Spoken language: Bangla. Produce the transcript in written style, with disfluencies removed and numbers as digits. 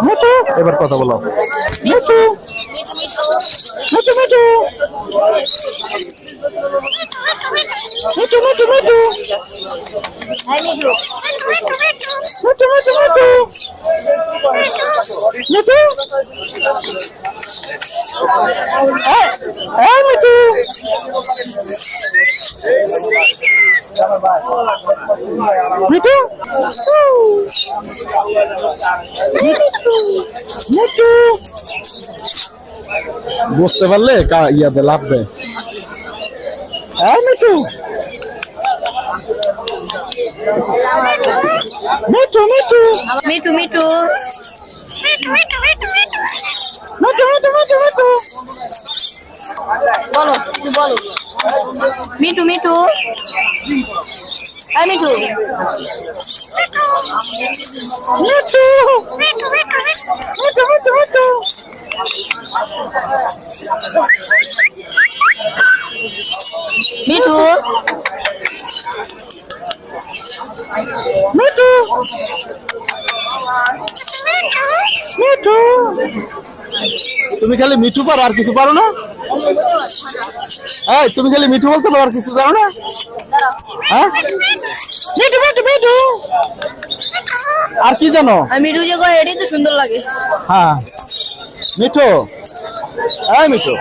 মিঠু, এবার কথা বলো। মিঠু মিঠু মিঠু মিঠু মিঠু মিঠু মিঠু মিঠু মিঠু মিঠু, এই মিঠু, মিঠু মিঠু, বুঝতে পারলে ইয়াতে লাভ দেয়। এই মিঠু মিঠু মিঠু মিঠু মিঠু মিঠু মিঠু মিঠু মিঠু, বলো, তুই বলো। মিঠু মিঠু, এই মিঠু। মিঠু মিঠু মিঠু মিঠু, মিঠু মিঠু মিঠু, তুমি খালি মিঠু পারো আর কিছু পারো না? এই তুমি খালি মিঠু বলতে পারো আর কিছু জানো না? হ্যাঁ, মিঠু মিঠু মিঠু, আর কি জানো? আর মিঠু যে কয় এটাই তো সুন্দর লাগে। হ্যাঁ মিঠু, এই মিঠু।